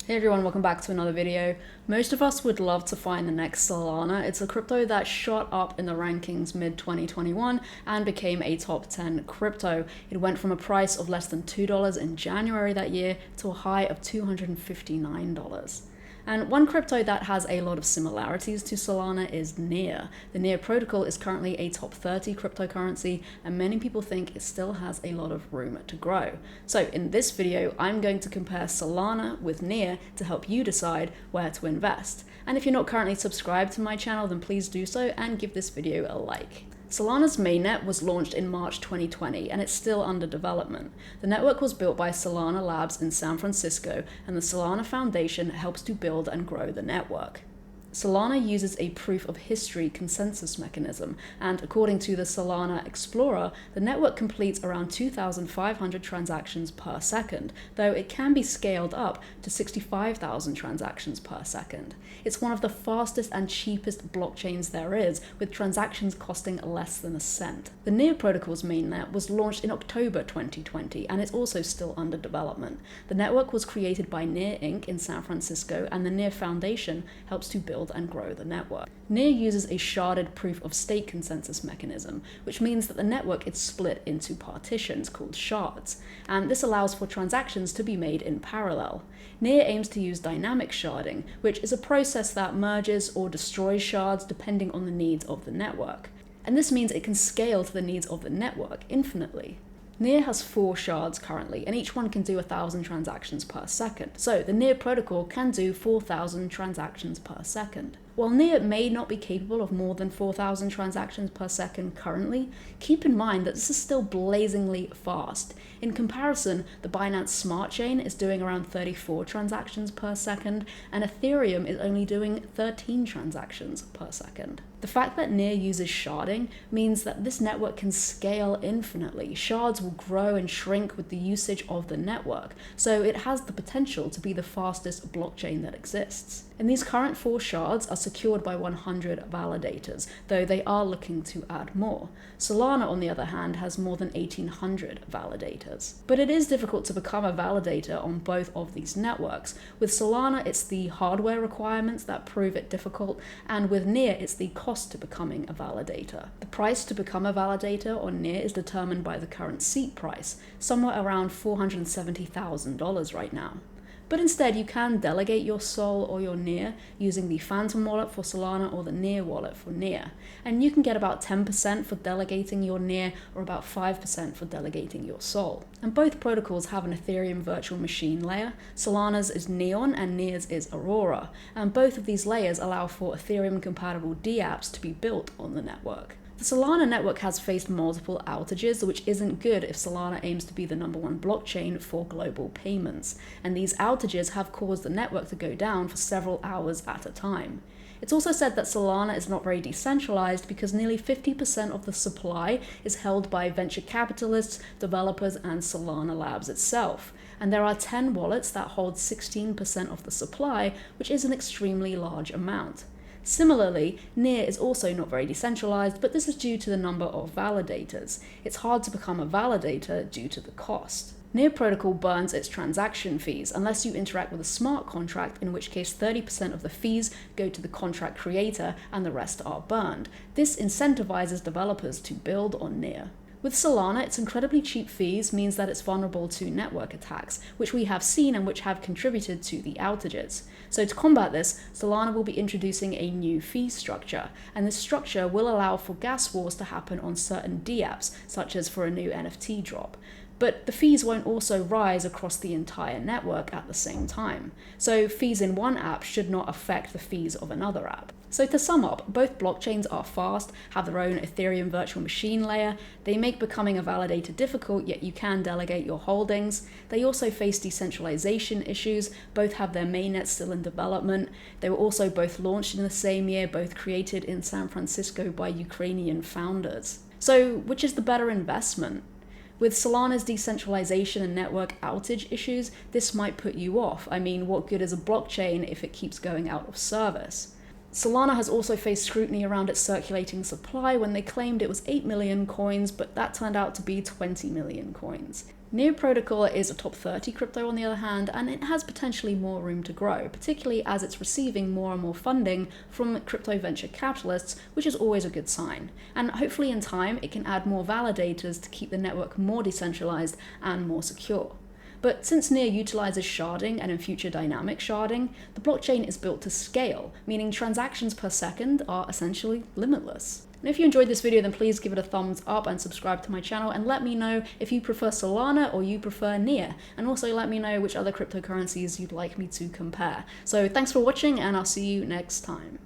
Hey everyone, welcome back to another video. Most of us would love to find the next Solana. It's a crypto that shot up in the rankings mid-2021 and became a top 10 crypto. It went from a price of less than $2 in January that year to a high of $259. And one crypto that has a lot of similarities to Solana is Near. The Near Protocol is currently a top 30 cryptocurrency, and many people think it still has a lot of room to grow. So in this video, I'm going to compare Solana with Near to help you decide where to invest. And if you're not currently subscribed to my channel, then please do so and give this video a like. Solana's mainnet was launched in March 2020 and it's still under development. The network was built by Solana Labs in San Francisco, and the Solana Foundation helps to build and grow the network. Solana uses a proof of history consensus mechanism, and according to the Solana Explorer, the network completes around 2,500 transactions per second, though it can be scaled up to 65,000 transactions per second. It's one of the fastest and cheapest blockchains there is, with transactions costing less than a cent. The Near Protocol's mainnet was launched in October 2020, and it's also still under development. The network was created by Near Inc. in San Francisco, and the Near Foundation helps to build and grow the network. Near uses a sharded proof of stake consensus mechanism, which means that the network is split into partitions called shards, and this allows for transactions to be made in parallel. Near aims to use dynamic sharding, which is a process that merges or destroys shards depending on the needs of the network. And this means it can scale to the needs of the network infinitely. Near has 4 shards currently, and each one can do 1,000 transactions per second. So the Near protocol can do 4,000 transactions per second. While Near may not be capable of more than 4,000 transactions per second currently, keep in mind that this is still blazingly fast. In comparison, the Binance Smart Chain is doing around 34 transactions per second, and Ethereum is only doing 13 transactions per second. The fact that Near uses sharding means that this network can scale infinitely. Shards will grow and shrink with the usage of the network, so it has the potential to be the fastest blockchain that exists. And these current 4 shards are secured by 100 validators, though they are looking to add more. Solana, on the other hand, has more than 1,800 validators. But it is difficult to become a validator on both of these networks. With Solana, it's the hardware requirements that prove it difficult, and with Near, it's the cost to becoming a validator. The price to become a validator on Near is determined by the current seat price, somewhere around $470,000 right now. But instead, you can delegate your Sol or your Near using the Phantom wallet for Solana or the Near wallet for Near. And you can get about 10% for delegating your Near or about 5% for delegating your Sol. And both protocols have an Ethereum virtual machine layer. Solana's is Neon and Near's is Aurora. And both of these layers allow for Ethereum compatible dApps to be built on the network. The Solana network has faced multiple outages, which isn't good if Solana aims to be the #1 blockchain for global payments, and these outages have caused the network to go down for several hours at a time. It's also said that Solana is not very decentralized because nearly 50% of the supply is held by venture capitalists, developers, and Solana Labs itself. And there are 10 wallets that hold 16% of the supply, which is an extremely large amount. Similarly, Near is also not very decentralized, but this is due to the number of validators. It's hard to become a validator due to the cost. Near Protocol burns its transaction fees unless you interact with a smart contract, in which case 30% of the fees go to the contract creator and the rest are burned. This incentivizes developers to build on Near. With Solana, its incredibly cheap fees means that it's vulnerable to network attacks, which we have seen and which have contributed to the outages. So to combat this, Solana will be introducing a new fee structure, and this structure will allow for gas wars to happen on certain dApps, such as for a new NFT drop. But the fees won't also rise across the entire network at the same time. So fees in one app should not affect the fees of another app. So to sum up, both blockchains are fast, have their own Ethereum virtual machine layer, they make becoming a validator difficult, yet you can delegate your holdings. They also face decentralization issues, both have their mainnets still in development. They were also both launched in the same year, both created in San Francisco by Ukrainian founders. So which is the better investment? With Solana's decentralization and network outage issues, this might put you off. I mean, what good is a blockchain if it keeps going out of service? Solana has also faced scrutiny around its circulating supply when they claimed it was 8 million coins, but that turned out to be 20 million coins. Near Protocol is a top 30 crypto on the other hand, and it has potentially more room to grow, particularly as it's receiving more and more funding from crypto venture capitalists, which is always a good sign. And hopefully in time, it can add more validators to keep the network more decentralized and more secure. But since Near utilizes sharding and in future dynamic sharding, the blockchain is built to scale, meaning transactions per second are essentially limitless. And if you enjoyed this video, then please give it a thumbs up and subscribe to my channel, and let me know if you prefer Solana or you prefer Near, and also let me know which other cryptocurrencies you'd like me to compare. So thanks for watching, and I'll see you next time.